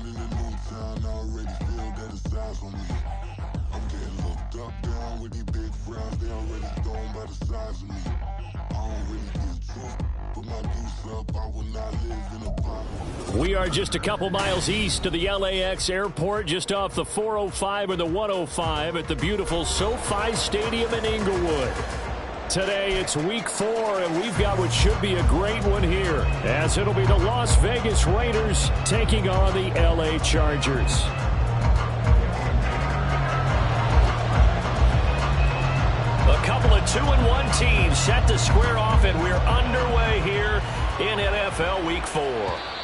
in a new town, I already feel that it's eyes on me. I'm getting looked up, down with these big frowns, they already thrown by the size of me. I don't really get truth, but my deuce up, I will not live in a box. We are just a couple miles east of the LAX airport, just off the 405 or the 105 at the beautiful SoFi Stadium in Inglewood. Today it's week 4, and we've got what should be a great one here, as it'll be the Las Vegas Raiders taking on the LA Chargers. A couple of 2-1 teams set to square off, and we're underway here in NFL Week 4.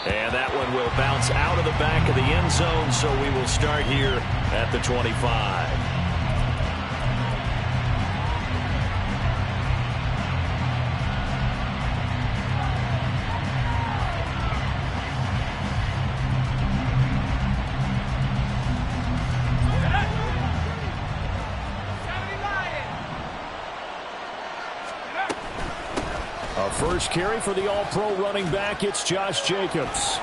And that one will bounce out of the back of the end zone, so we will start here at the 25. First carry for the All-Pro running back, it's Josh Jacobs.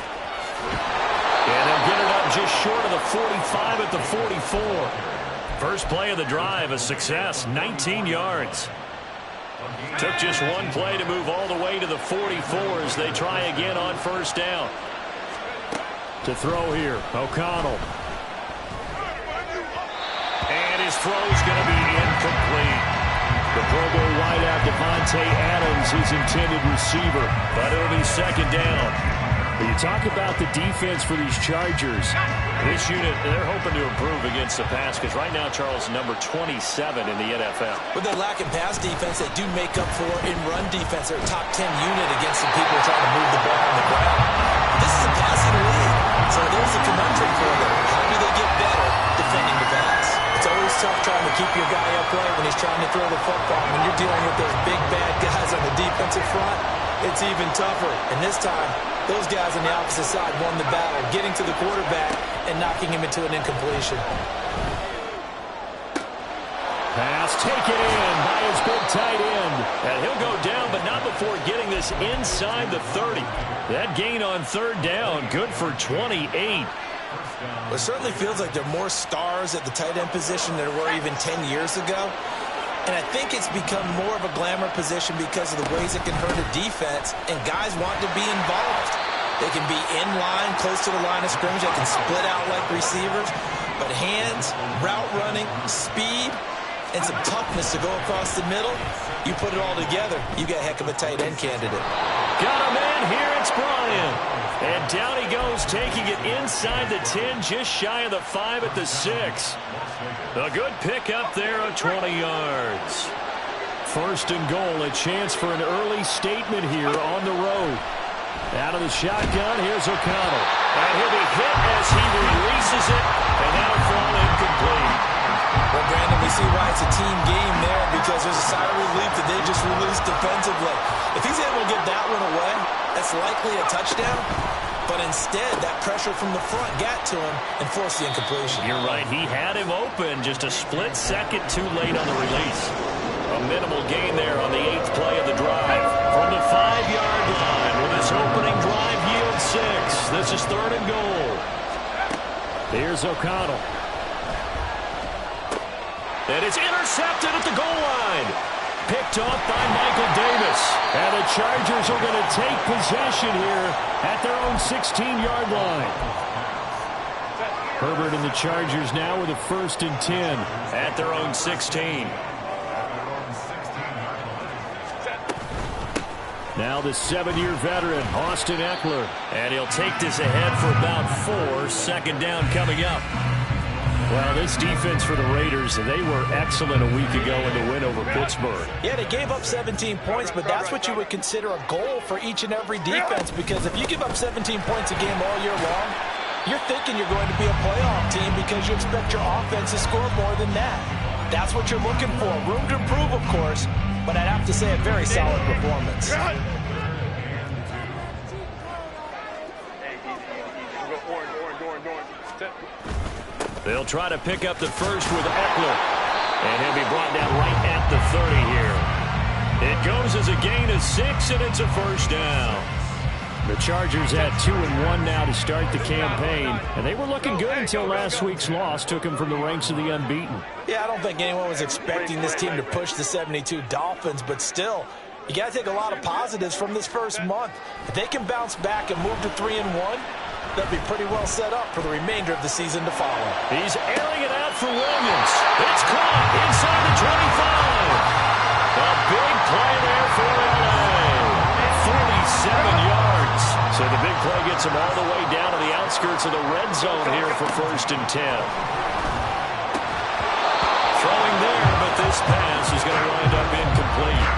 And he'll get it up just short of the 45 at the 44. First play of the drive, a success, 19 yards. Took just one play to move all the way to the 44 as they try again on first down. To throw here, O'Connell. And his throw's going to be incomplete. The Pro Bowl wideout Devontae Adams, his intended receiver, but it'll be second down. When you talk about the defense for these Chargers, this unit, they're hoping to improve against the pass because right now, Charles, number 27 in the NFL. With their lack of pass defense, they do make up for in run defense. They're a top 10 unit against the people trying to move the ball on the ground. This is a passing league, so there's a conundrum for them. How do they get better defending the pass? It's always tough trying to keep your guy upright when he's trying to throw the football. When you're dealing with those big, bad guys on the defensive front, it's even tougher. And this time, those guys on the opposite side won the battle, getting to the quarterback and knocking him into an incompletion. Pass taken in by his big tight end. And he'll go down, but not before getting this inside the 30. That gain on third down, good for 28. Well, it certainly feels like there are more stars at the tight end position than there were even 10 years ago. And I think it's become more of a glamour position because of the ways it can hurt a defense, and guys want to be involved. They can be in line, close to the line of scrimmage. They can split out like receivers. But hands, route running, speed, and some toughness to go across the middle, you put it all together, you got a heck of a tight end candidate. Got a man here, it's Bryant. And down he goes, taking it inside the 10, just shy of the 5 at the 6. A good pick up there of 20 yards. First and goal, a chance for an early statement here on the road. Out of the shotgun, here's O'Connell. And he'll be hit as he releases it, and that'll fall incomplete. Well, Brandon, we see why it's a team game there because there's a sigh of relief that they just released defensively. If he's able to get that one away, that's likely a touchdown. But instead, that pressure from the front got to him and forced the incompletion. You're right. He had him open just a split second too late on the release. A minimal gain there on the 8th play of the drive. From the 5-yard line, will this opening drive yield 6? This is third and goal. Here's O'Connell. And it's intercepted at the goal line. Picked off by Michael Davis. And the Chargers are going to take possession here at their own 16-yard line. Herbert and the Chargers now with a 1st and 10 at their own 16. Now the 7-year veteran, Austin Eckler. And he'll take this ahead for about 4. Second down coming up. Well, this defense for the Raiders, they were excellent a week ago in the win over Pittsburgh. Yeah, they gave up 17 points, but that's what you would consider a goal for each and every defense, because if you give up 17 points a game all year long, you're thinking you're going to be a playoff team because you expect your offense to score more than that. That's what you're looking for. Room to improve, of course, but I'd have to say a very solid performance. They'll try to pick up the first with Eckler. And he'll be brought down right at the 30 here. It goes as a gain of 6, and it's a first down. The Chargers at 2-1 now to start the campaign, and they were looking good until last week's loss took them from the ranks of the unbeaten. Yeah, I don't think anyone was expecting this team to push the 72 Dolphins, but still, you got to take a lot of positives from this first month. If they can bounce back and move to 3-1, they'll be pretty well set up for the remainder of the season to follow. He's airing it out for Williams. It's caught inside the 25. A big play there for LA. 47 yards. So the big play gets him all the way down to the outskirts of the red zone here for 1st and 10. Throwing there, but this pass is going to wind up incomplete.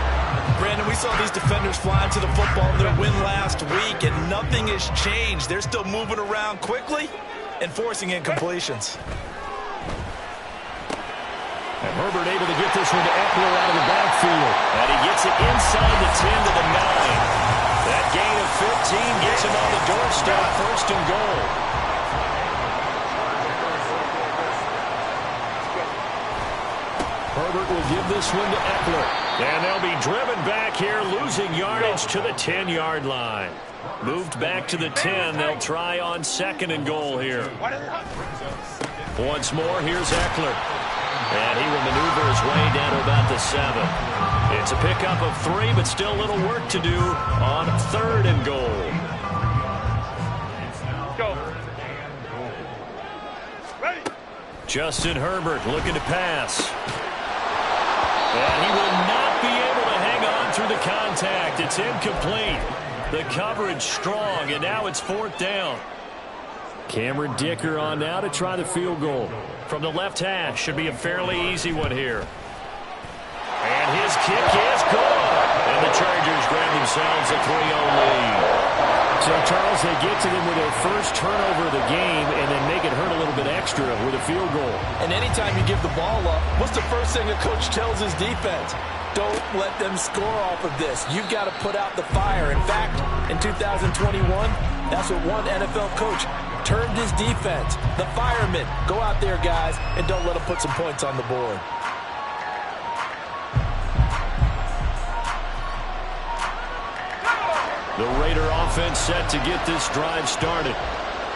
Brandon, we saw these defenders flying to the football in their win last week, and nothing has changed. They're still moving around quickly and forcing incompletions. And Herbert able to get this one to Eckler out of the backfield. And he gets it inside the 10 to the 9. That gain of 15 gets him on the doorstep, 1st and goal. Herbert will give this one to Eckler. And they'll be driven back here, losing yardage to the 10-yard line. Moved back to the 10. They'll try on 2nd and goal here. Once more, here's Eckler. And he will maneuver his way down to about the 7. It's a pickup of 3, but still a little work to do on 3rd and goal. Go. Ready. Justin Herbert looking to pass. And he will not be able to hang on through the contact. It's incomplete. The coverage strong, and now it's 4th down. Cameron Dicker on now to try the field goal. From the left hash, should be a fairly easy one here. And his kick is good. And the Chargers grab themselves a 3-0 lead. So, Charles, they get to them with their first turnover of the game and then make it hurt a little bit extra with a field goal. And anytime you give the ball up, what's the first thing a coach tells his defense? Don't let them score off of this. You've got to put out the fire. In fact, in 2021, that's what one NFL coach termed his defense. The firemen. Go out there, guys, and don't let them put some points on the board. The Raider offense set to get this drive started.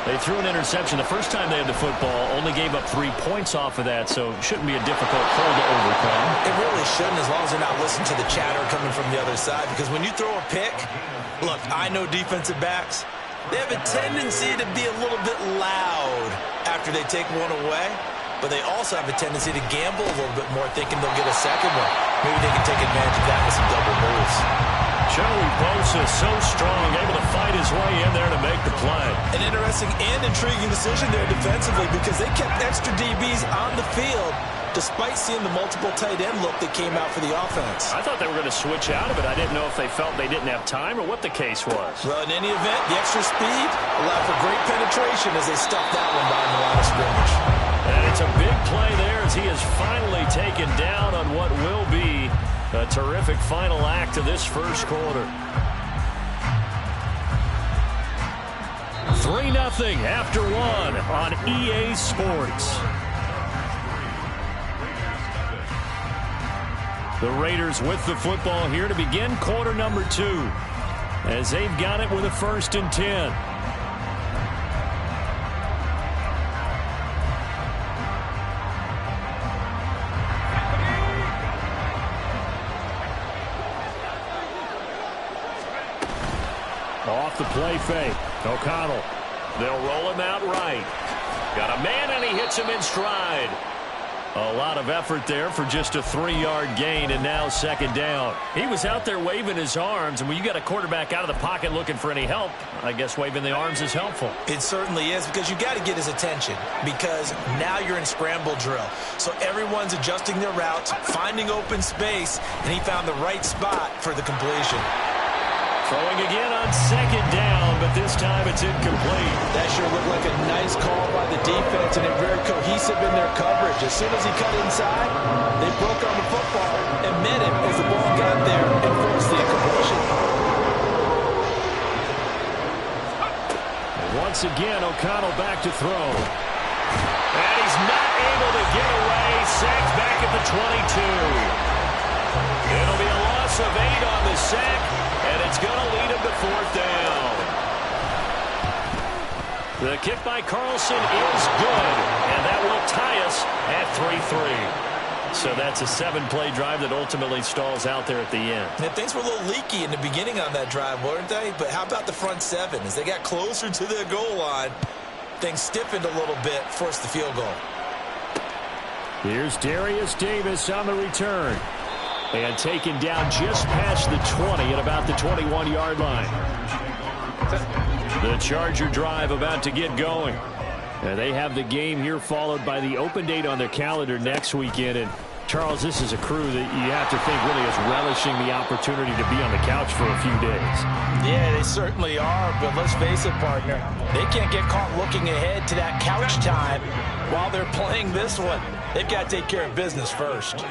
They threw an interception the first time they had the football, only gave up 3 points off of that, so it shouldn't be a difficult hole to overcome. It really shouldn't, as long as they're not listening to the chatter coming from the other side, because when you throw a pick, look, I know defensive backs, they have a tendency to be a little bit loud after they take one away, but they also have a tendency to gamble a little bit more, thinking they'll get a second one. Maybe they can take advantage of that with some double moves. Joey Bosa so strong, able to fight his way in there to make the play. An interesting and intriguing decision there defensively, because they kept extra DBs on the field despite seeing the multiple tight end look that came out for the offense. I thought they were going to switch out of it. I didn't know if they felt they didn't have time or what the case was. Well, in any event, the extra speed allowed for great penetration as they stuffed that one behind the line of scrimmage. And it's a big play there as he is finally taken down on what will be a terrific final act of this first quarter. 3-0 after 1 on EA Sports. The Raiders with the football here to begin quarter number 2, as they've got it with a 1st and 10. Off the play fake. O'Connell. They'll roll him out right. Got a man, and he hits him in stride. A lot of effort there for just a 3-yard gain, and now 2nd down. He was out there waving his arms, and when you got a quarterback out of the pocket looking for any help, I guess waving the arms is helpful. It certainly is, because you got to get his attention, because now you're in scramble drill. So everyone's adjusting their routes, finding open space, and he found the right spot for the completion. Throwing again on 2nd down, but this time it's incomplete. That sure looked like a nice call by the defense, and they're very cohesive in their coverage. As soon as he cut inside, they broke on the football and met him as the ball got there and forced the incompletion. And once again, O'Connell back to throw. And he's not able to get away. Sacked back at the 22. It'll be a loss of 8 on the sack, and it's going to lead him to 4th down. The kick by Carlson is good, and that will tie us at 3-3. So that's a 7-play drive that ultimately stalls out there at the end. And things were a little leaky in the beginning on that drive, weren't they? But how about the front seven? As they got closer to the goal line, things stiffened a little bit, forced the field goal. Here's Darius Davis on the return. And taken down just past the 20 at about the 21-yard line. The Charger drive about to get going. They have the game here followed by the open date on their calendar next weekend. And Charles, this is a crew that you have to think really is relishing the opportunity to be on the couch for a few days. Yeah, they certainly are, but let's face it, partner. They can't get caught looking ahead to that couch time while they're playing this one. They've got to take care of business first.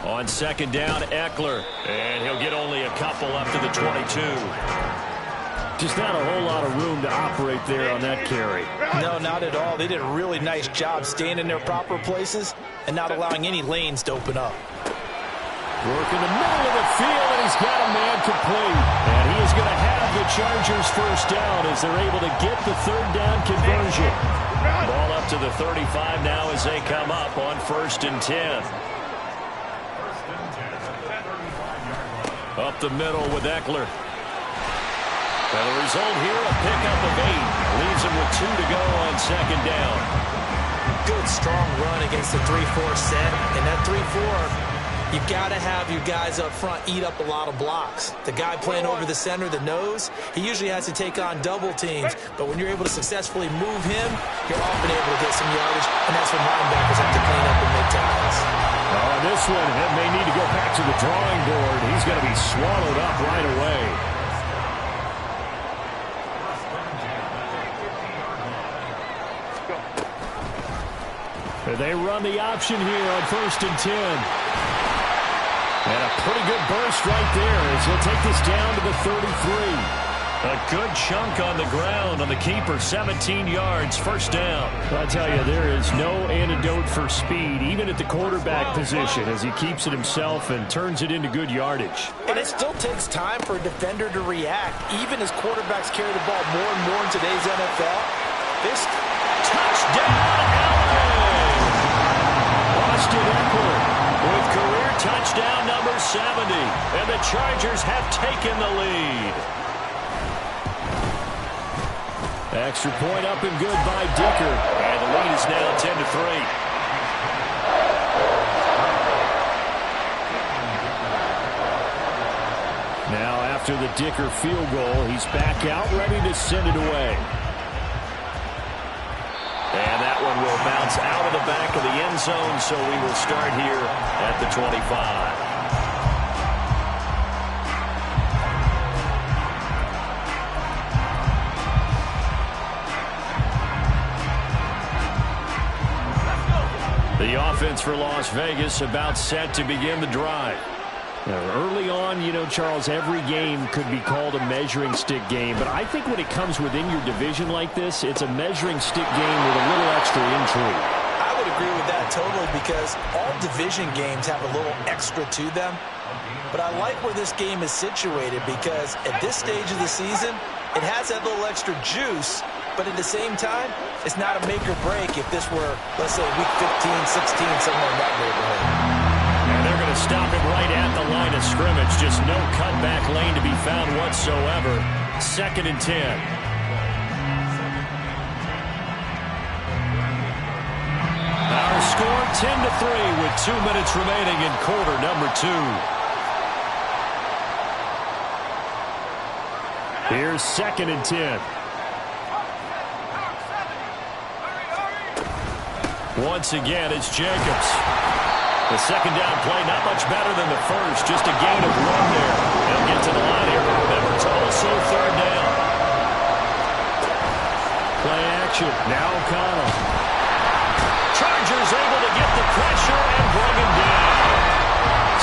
On second down, Eckler. And he'll get only a couple up to the 22. Just not a whole lot of room to operate there on that carry. No, not at all. They did a really nice job staying in their proper places and not allowing any lanes to open up. Work in the middle of the field, and he's got a man complete. And he is going to have the Chargers first down as they're able to get the third down conversion. Ball up to the 35 now as they come up on 1st and 10. Up the middle with Eckler. And the result here, a pickup of 8. Leaves him with 2 to go on second down. Good, strong run against the 3-4 set. And that 3-4, you've got to have your guys up front eat up a lot of blocks. The guy playing over the center, the nose, he usually has to take on double teams. But when you're able to successfully move him, you're often able to get some yardage. And that's when linebackers have to clean up and make tackles. Oh, this one may need to go back to the drawing board. He's going to be swallowed up right away. They run the option here on 1st and 10. And a pretty good burst right there as he'll take this down to the 33. A good chunk on the ground on the keeper, 17 yards, first down. I tell you, there is no antidote for speed, even at the quarterback position, as he keeps it himself and turns it into good yardage. And it still takes time for a defender to react, even as quarterbacks carry the ball more and more in today's NFL. This touchdown, Allen! Austin Eckler with career touchdown number 70, and the Chargers have taken the lead. Extra point up and good by Dicker. And the lead is now 10-3. Now after the Dicker field goal, he's back out ready to send it away. And that one will bounce out of the back of the end zone, so we will start here at the 25. The offense for Las Vegas about set to begin the drive. Now, early on, you know, Charles, every game could be called a measuring stick game, but I think when it comes within your division like this, it's a measuring stick game with a little extra intrigue. I would agree with that totally, because all division games have a little extra to them. But I like where this game is situated, because at this stage of the season, it has that little extra juice. But at the same time, it's not a make or break if this were, let's say, week 15, 16, somewhere in that neighborhood. And they're going to stop him right at the line of scrimmage. Just no cutback lane to be found whatsoever. 2nd and 10. Our score 10-3 with 2 minutes remaining in quarter number 2. Here's 2nd and 10. Once again, it's Jacobs. The second down play, not much better than the first. Just a gain of 1 there. They'll get to the line here, but remember, it's also 3rd down. Play action. Now O'Connell. Chargers able to get the pressure and bring him down.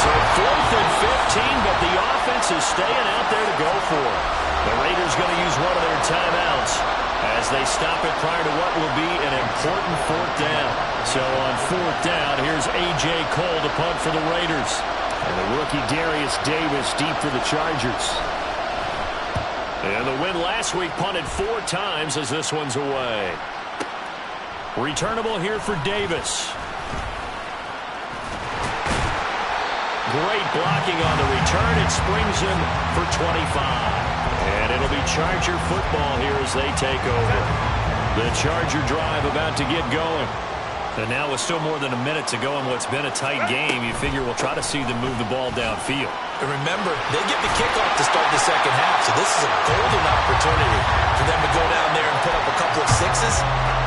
So 4th and 15, but the offense is staying out there to go for it. The Raiders going to use one of their timeouts as they stop it prior to what will be an important 4th down. So on 4th down, here's A.J. Cole to punt for the Raiders. And the rookie Darius Davis deep for the Chargers. And the win last week punted 4 times as this one's away. Returnable here for Davis. Great blocking on the return. It springs him for 25. And it'll be Charger football here as they take over. The Charger drive about to get going. And now with still more than a minute to go in what's been a tight game, you figure we'll try to see them move the ball downfield. And remember, they get the kickoff to start the second half, so this is a golden opportunity for them to go down there and put up a couple of sixes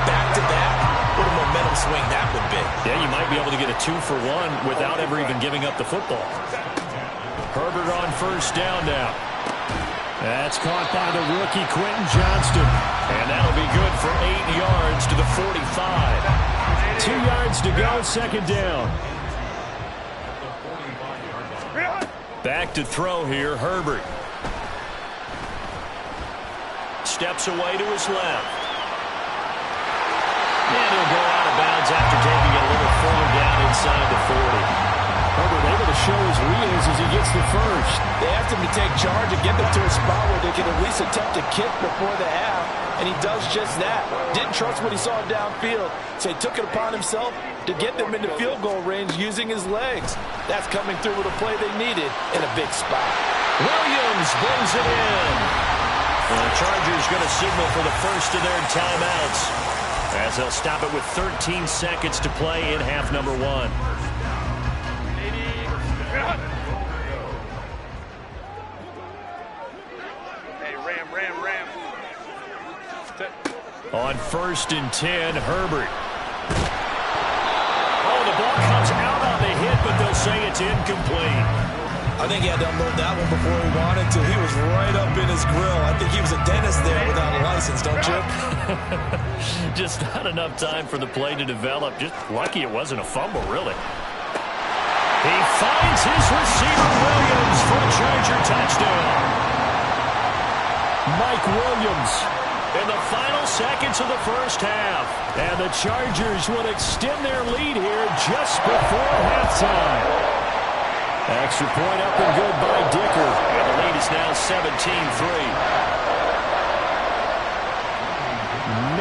back-to-back. What a momentum swing that would be. Yeah, you might be able to get a 2-for-1 without ever even giving up the football. Herbert on first down now. That's caught by the rookie Quentin Johnston. And that'll be good for 8 yards to the 45. 2 yards to go, second down. Back to throw here, Herbert. Steps away to his left. And he'll go out of bounds after taking it a little further down inside the 40. Herbert able to show his wheels as he gets the first. They asked him to take charge and get them to a spot where they can at least attempt a kick before the half, and he does just that. Didn't trust what he saw downfield, so he took it upon himself to get them into field goal range using his legs. That's coming through with a play they needed in a big spot. Williams brings it in. And the Chargers going to signal for the first of their timeouts as they'll stop it with 13 seconds to play in half number 1. On first and 10, Herbert. Oh, the ball comes out on the hit, but they'll say it's incomplete. I think he had to unload that one before he wanted to. He was right up in his grill. I think he was a dentist there without a license, don't you? Just not enough time for the play to develop. Just lucky it wasn't a fumble, really. He finds his receiver, Williams, for a Charger touchdown. Mike Williams in the final seconds of the first half. And the Chargers will extend their lead here just before halftime. Extra point up and good by Dicker. And the lead is now 17-3.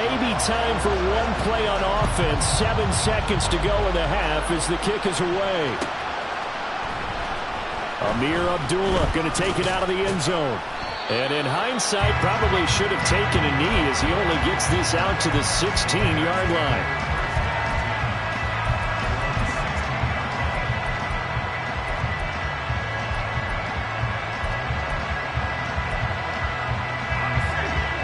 Maybe time for one play on offense. 7 seconds to go in the half as the kick is away. Amir Abdullah going to take it out of the end zone. And in hindsight, probably should have taken a knee as he only gets this out to the 16-yard line.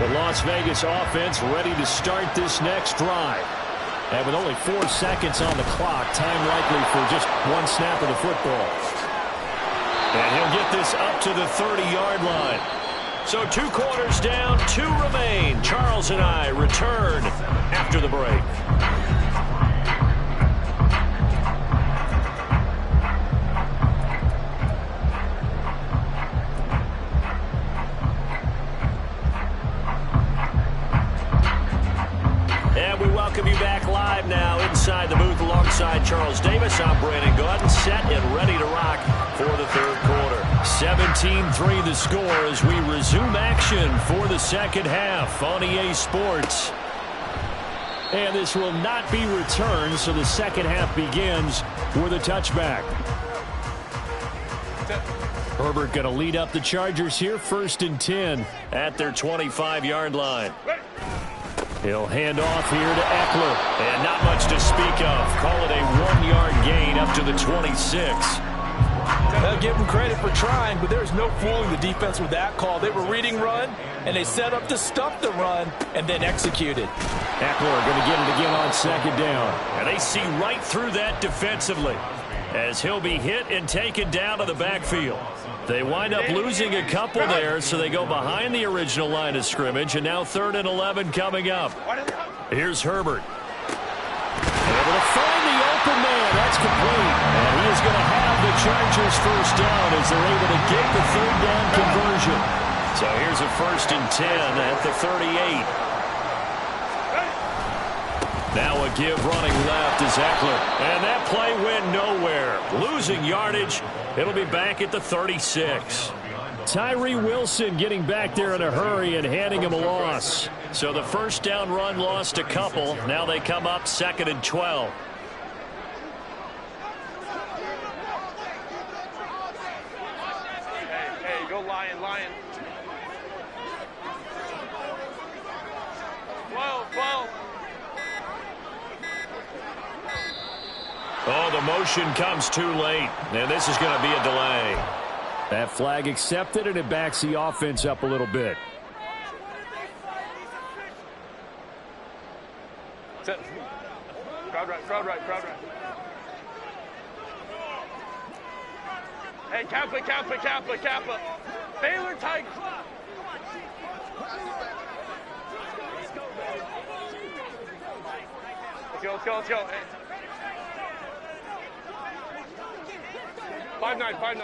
The Las Vegas offense ready to start this next drive. And with only 4 seconds on the clock, time likely for just one snap of the football. And he'll get this up to the 30-yard line. So 2 quarters down, 2 remain. Charles and I return after the break. And we welcome you back live now inside the booth alongside Charles Davis. I'm Brandon Gaudin, set and ready to rock for the third quarter. 17-3 the score as we resume action for the second half on EA Sports. And this will not be returned, so the second half begins with a touchback. Herbert going to lead up the Chargers here, 1st and 10 at their 25-yard line. He'll hand off here to Eckler, and not much to speak of. Call it a 1-yard gain up to the 26. They'll give them credit for trying, but there's no fooling the defense with that call. They were reading run, and they set up to stuff the run and then executed. Eckler going to get it again on second down. And they see right through that defensively as he'll be hit and taken down to the backfield. They wind up losing a couple there, so they go behind the original line of scrimmage, and now 3rd and 11 coming up. Here's Herbert. Able to find the open man. That's complete. And he is going to have the Chargers first down as they're able to get the 3rd down conversion. So here's a 1st and 10 at the 38. Now a give running left is Eckler. And that play went nowhere. Losing yardage. It'll be back at the 36. Tyree Wilson getting back there in a hurry and handing him a loss. So the first down run lost a couple. Now they come up 2nd and 12. Hey, go Lion. 12. Oh, the motion comes too late, and this is going to be a delay. That flag accepted, and it backs the offense up a little bit. Set. Crowd right. Hey, Kappa. Baylor Tigers. Let's go. Hey. 5-9.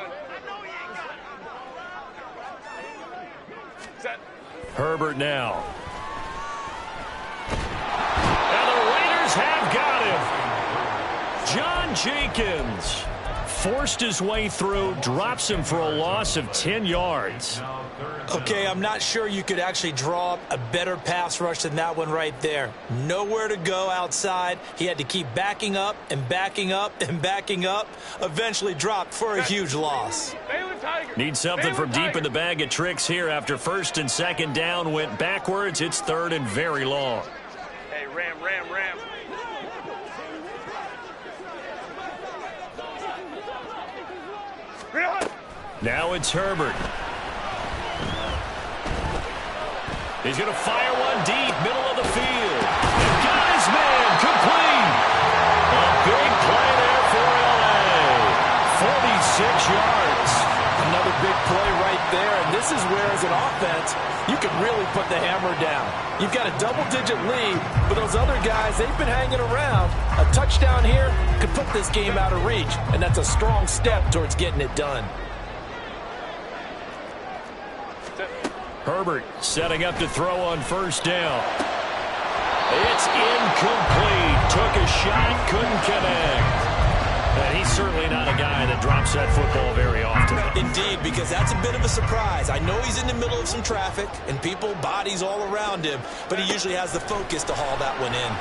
Set. Herbert now. And the Raiders have got him. John Jenkins forced his way through, drops him for a loss of 10 yards. Okay, I'm not sure you could actually draw up a better pass rush than that one right there. Nowhere to go outside. He had to keep backing up. Eventually dropped for a huge loss. Need something from deep in the bag of tricks here after 1st and 2nd down went backwards. It's 3rd and very long. Hey, Ram. Now it's Herbert. He's going to fire one deep, middle of the field. And got his man, complete. A big play there for L.A. 46 yards. Another big play right there, and this is where, as an offense, you can really put the hammer down. You've got a double-digit lead, but those other guys, they've been hanging around. A touchdown here could put this game out of reach, and that's a strong step towards getting it done. Herbert setting up to throw on 1st down. It's incomplete. Took a shot, couldn't connect. And he's certainly not a guy that drops that football very often. Indeed, because that's a bit of a surprise. I know he's in the middle of some traffic and people, bodies all around him, but he usually has the focus to haul that one in.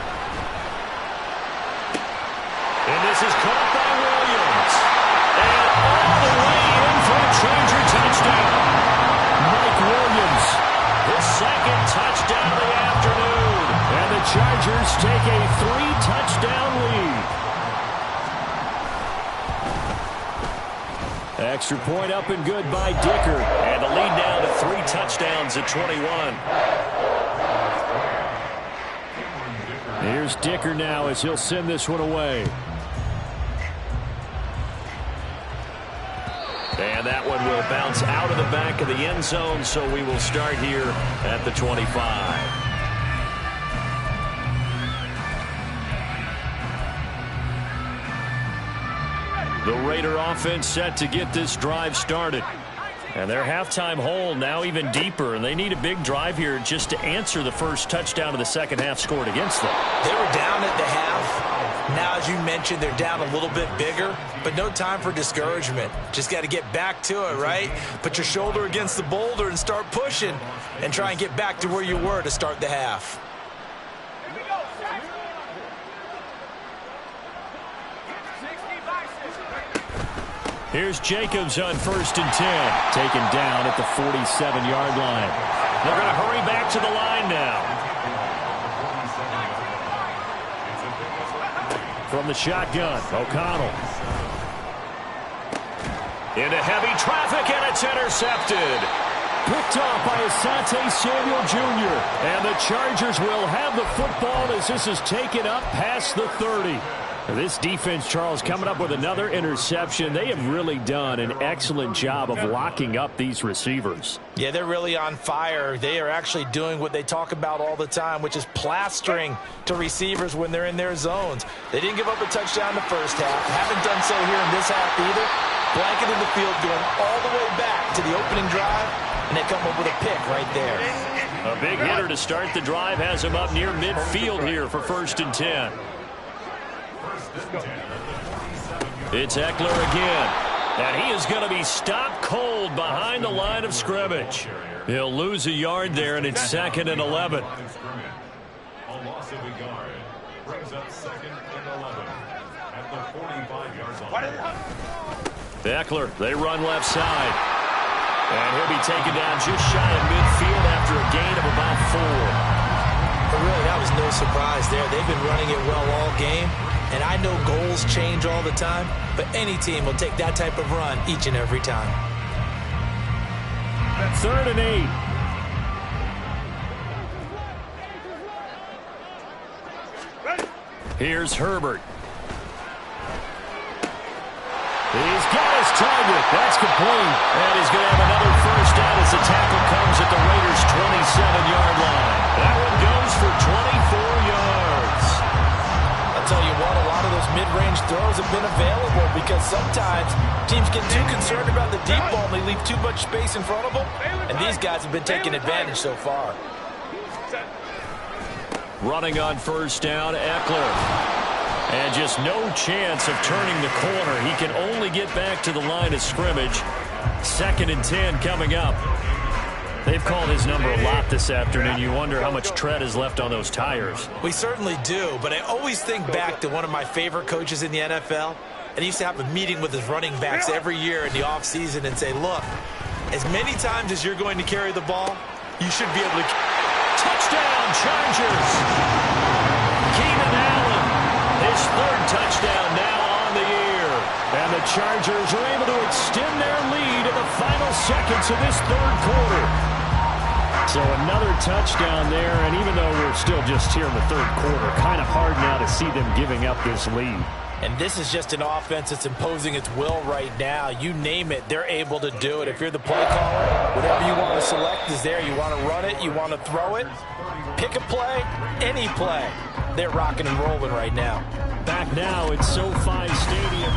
And this is caught by Williams. And all the way in for a Charger touchdown. Mike Williams, his 2nd touchdown of the afternoon. And the Chargers take a 3-touchdown lead. Extra point up and good by Dicker. And the lead down to 3 touchdowns at 21. Here's Dicker now as he'll send this one away. And that one will bounce out of the back of the end zone, so we will start here at the 25. The Raider offense set to get this drive started. And their halftime hole now even deeper, and they need a big drive here just to answer the first touchdown of the second half scored against them. They were down at the half. Now, as you mentioned, they're down a little bit bigger, but no time for discouragement. Just got to get back to it, right? Put your shoulder against the boulder and start pushing and try and get back to where you were to start the half. Here's Jacobs on 1st and 10, taken down at the 47-yard line. They're going to hurry back to the line now. From the shotgun, O'Connell. Into heavy traffic, and it's intercepted. Picked off by Asante Samuel Jr. And the Chargers will have the football as this is taken up past the 30. This defense, Charles, coming up with another interception. They have really done an excellent job of locking up these receivers. Yeah, they're really on fire. They are actually doing what they talk about all the time, which is plastering to receivers when they're in their zones. They didn't give up a touchdown the first half. Haven't done so here in this half either. Blanketed the field, going all the way back to the opening drive, and they come up with a pick right there. A big hitter to start the drive has him up near midfield here for 1st and 10. It's Eckler again. And he is going to be stopped cold behind the line of scrimmage. He'll lose a yard there, and it's 2nd and 11. A loss of a yard brings up 2nd and 11 at the 45-yard line. Eckler, they run left side. And he'll be taken down just shy of midfield after a gain of about 4. But really, that was no surprise there. They've been running it well all game. And I know goals change all the time, but any team will take that type of run each and every time. 3rd and 8. Here's Herbert. He's got his target. That's complete. And he's going to have another first down as the tackle comes at the Raiders' 27-yard line. That one goes for 24 yards. I'll tell you what, a lot of those mid-range throws have been available because sometimes teams get too concerned about the deep ball and they leave too much space in front of them. And these guys have been taking advantage so far. Running on first down, Eckler. And just no chance of turning the corner. He can only get back to the line of scrimmage. 2nd and 10 coming up. They've called his number a lot this afternoon. You wonder how much tread is left on those tires. We certainly do, but I always think back to one of my favorite coaches in the NFL. And he used to have a meeting with his running backs every year in the offseason and say, look, as many times as you're going to carry the ball, you should be able to... Touchdown, Chargers! Keenan Allen, his 3rd touchdown now on the year. And the Chargers are able to extend their lead in the final seconds of this 3rd quarter. So another touchdown there, and even though we're still just here in the 3rd quarter, kind of hard now to see them giving up this lead. And this is just an offense that's imposing its will right now. You name it, they're able to do it. If you're the play caller, whatever you want to select is there. You want to run it, you want to throw it, pick a play, any play. They're rocking and rolling right now. Back now at SoFi Stadium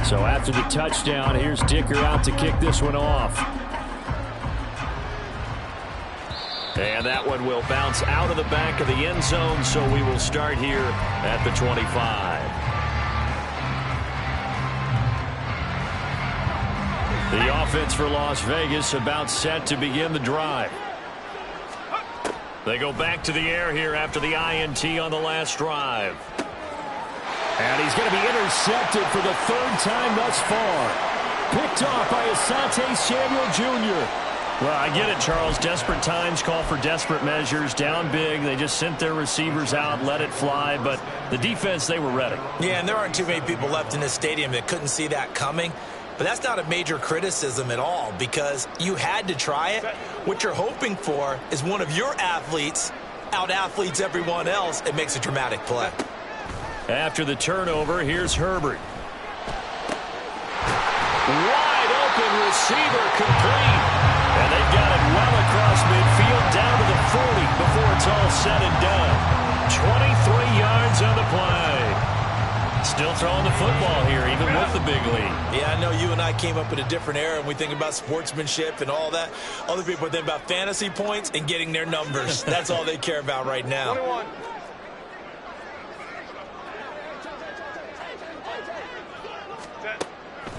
So after the touchdown, here's Dicker out to kick this one off. And that one will bounce out of the back of the end zone, so we will start here at the 25. The offense for Las Vegas about set to begin the drive. They go back to the air here after the INT on the last drive. And he's going to be intercepted for the 3rd time thus far. Picked off by Asante Samuel Jr. Well, I get it, Charles. Desperate times call for desperate measures. Down big. They just sent their receivers out, let it fly. But the defense, they were ready. Yeah, and there aren't too many people left in this stadium that couldn't see that coming. But that's not a major criticism at all because you had to try it. What you're hoping for is one of your athletes out-athletes everyone else and makes a dramatic play. After the turnover, here's Herbert. Wide open receiver complete. And they've got it well across midfield down to the 40 before it's all said and done. 23 yards on the play. Still throwing the football here, even with the big lead. Yeah, I know you and I came up in a different era, and we think about sportsmanship and all that. Other people think about fantasy points and getting their numbers. That's all they care about right now. 21.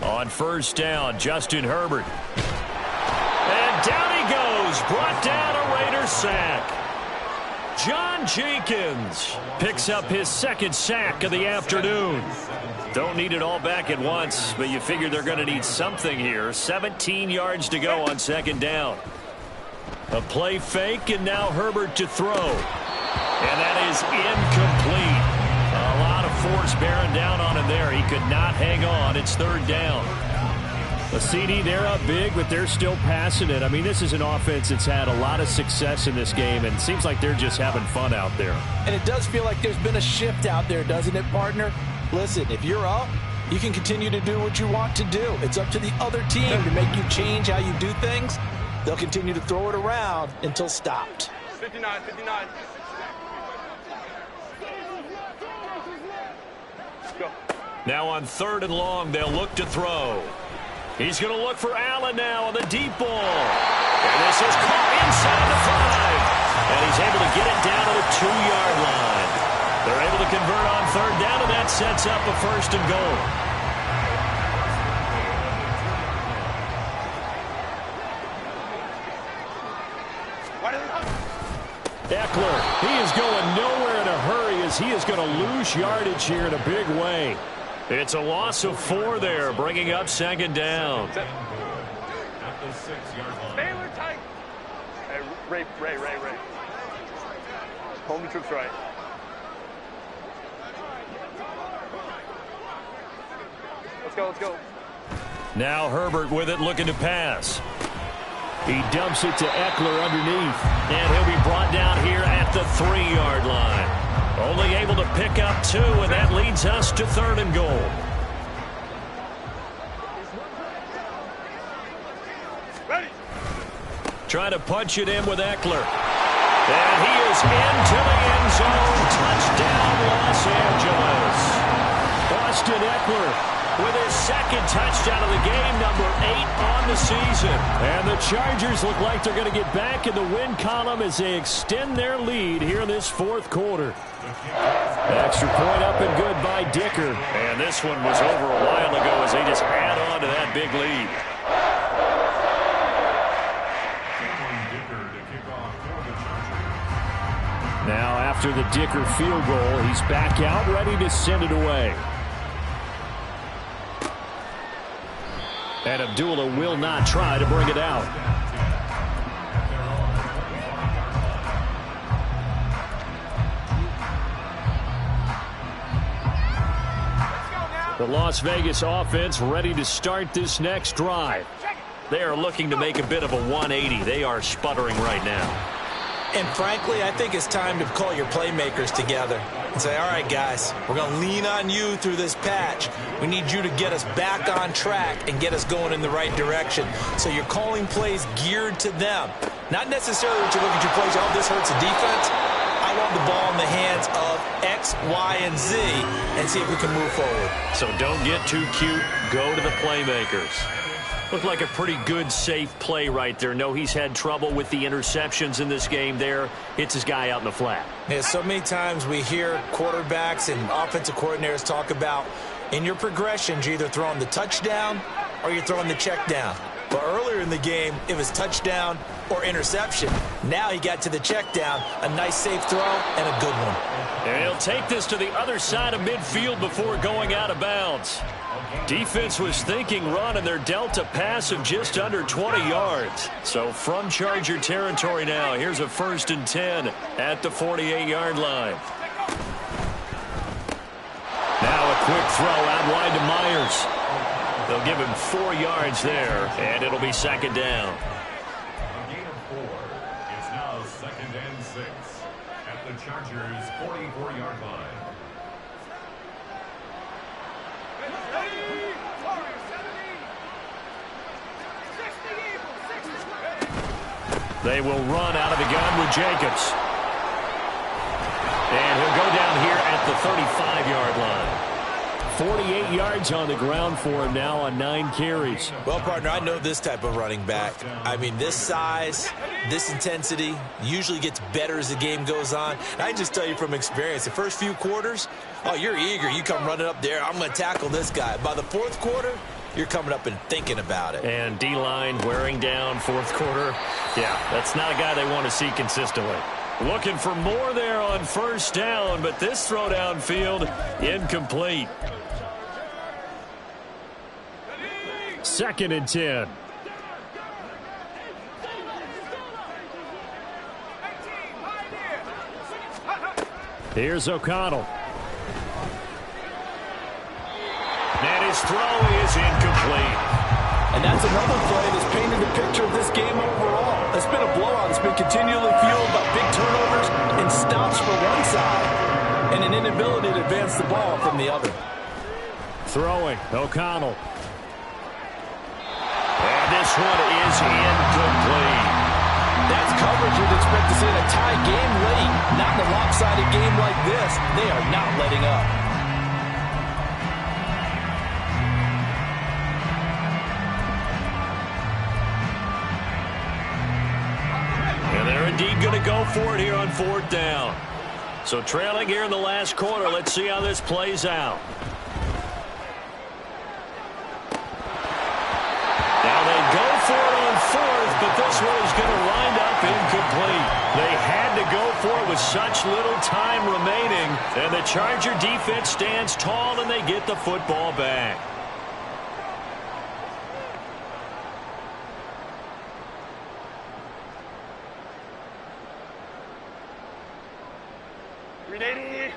On first down, Justin Herbert. And down he goes. Brought down a Raider sack. John Jenkins picks up his 2nd sack of the afternoon. Don't need it all back at once, but you figure they're going to need something here. 17 yards to go on 2nd down. A play fake, and now Herbert to throw. And that is incomplete. A lot of force bearing down on him there. He could not hang on. It's 3rd down. A CD, they're up big, but they're still passing it. I mean, this is an offense that's had a lot of success in this game, and it seems like they're just having fun out there. And it does feel like there's been a shift out there, doesn't it, partner? Listen, if you're up, you can continue to do what you want to do. It's up to the other team to make you change how you do things. They'll continue to throw it around until stopped. 59, 59. Go. Now on 3rd and long, they'll look to throw. He's going to look for Allen now on the deep ball. And this is caught inside the 5. And he's able to get it down to the 2-yard line. They're able to convert on third down, and that sets up a 1st and goal. Eckler, he is going nowhere in a hurry as he is going to lose yardage here in a big way. It's a loss of 4 there, bringing up 2nd down. At the 6-yard line. Baylor tight. Hey, Ray. Home the troops right. Let's go. Now Herbert with it, looking to pass. He dumps it to Eckler underneath, and he'll be brought down here at the 3-yard line. Only able to pick up 2, and that leads us to 3rd and goal. Ready. Trying to punch it in with Eckler. And he is into the end zone. Touchdown, Los Angeles. Austin Eckler with his 2nd touchdown of the game, number 8 on the season. And the Chargers look like they're going to get back in the win column as they extend their lead here in this 4th quarter. Extra point up and good by Dicker. And this one was over a while ago as they just add on to that big lead. Now after the Dicker field goal, he's back out ready to send it away. And Abdullah will not try to bring it out. The Las Vegas offense ready to start this next drive. They are looking to make a bit of a 180. They are sputtering right now. And frankly, I think it's time to call your playmakers together and say, all right, guys, we're going to lean on you through this patch. We need you to get us back on track and get us going in the right direction. So you're calling plays geared to them. Not necessarily that you look at your plays, oh, this hurts the defense. I want the ball in the hands of X, Y, and Z and see if we can move forward. So don't get too cute. Go to the playmakers. Looked like a pretty good, safe play right there. No, he's had trouble with the interceptions in this game there. Hits his guy out in the flat. Yeah, so many times we hear quarterbacks and offensive coordinators talk about in your progressions, you're either throwing the touchdown or you're throwing the check down. But earlier in the game, it was touchdown or interception. Now he got to the check down, a nice safe throw, and a good one. And he'll take this to the other side of midfield before going out of bounds. Defense was thinking run, and they're dealt a pass of just under 20 yards. So from Charger territory now, here's a 1st and 10 at the 48-yard line. Now a quick throw out wide to Myers. They'll give him 4 yards there, and it'll be 2nd down. A gain of 4. It's now 2nd and 6 at the Chargers' 44-yard line. They will run out of the gun with Jacobs. And he'll go down here at the 35-yard line. 48 yards on the ground for him now on 9 carries. Well, partner, I know this type of running back. I mean, this size, this intensity usually gets better as the game goes on. And I can just tell you from experience, the first few quarters, oh, you're eager. You come running up there, I'm going to tackle this guy. By the 4th quarter, you're coming up and thinking about it. And D-line wearing down 4th quarter. Yeah, that's not a guy they want to see consistently. Looking for more there on 1st down, but this throw downfield incomplete. 2nd and 10. Here's O'Connell. And his throw is incomplete. And that's another play that's painted the picture of this game overall. It's been a blowout. It's been continually fueled by big turnovers and stops for one side and an inability to advance the ball from the other. Throwing, O'Connell. And this one is incomplete. That's coverage you'd expect to see in a tie game late. Not in a lopsided game like this. They are not letting up. And they're indeed going to go for it here on 4th down. So trailing here in the last quarter. Let's see how this plays out. Now they go for it on fourth, but this one is going to wind up incomplete. They had to go for it with such little time remaining, and the Charger defense stands tall, and they get the football back.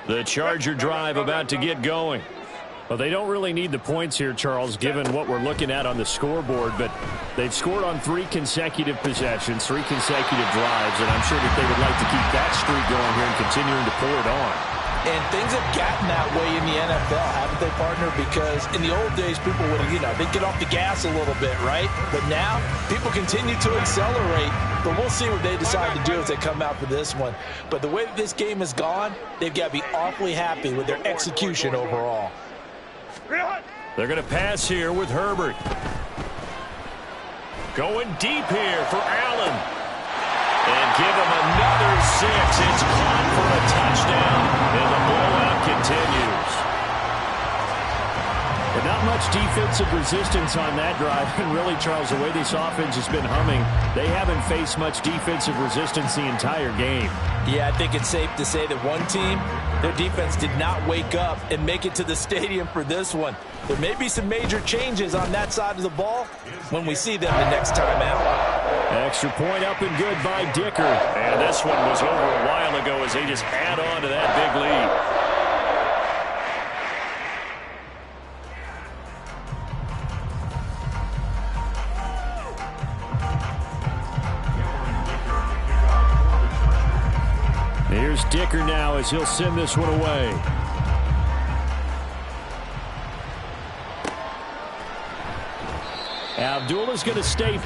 The Charger drive about to get going. Well, they don't really need the points here, Charles, given what we're looking at on the scoreboard, but they've scored on 3 consecutive possessions, 3 consecutive drives, and I'm sure that they would like to keep that streak going here and continuing to pour it on. And things have gotten that way in the NFL, haven't they, partner? Because in the old days, people would, they'd get off the gas a little bit, right? But now, people continue to accelerate. But we'll see what they decide to do as they come out for this one. But the way that this game has gone, they've got to be awfully happy with their execution overall. They're going to pass here with Herbert. Going deep here for Allen. And give him another 6. It's caught for a touchdown. And the blowout continues. But not much defensive resistance on that drive. And really, Charles, the way this offense has been humming, they haven't faced much defensive resistance the entire game. Yeah, I think it's safe to say that one team, their defense did not wake up and make it to the stadium for this one. There may be some major changes on that side of the ball when we see them the next time out. Extra point up and good by Dicker. And this one was over a while ago as they just add on to that big lead. Here's Dicker now as he'll send this one away. Abdullah's going to stay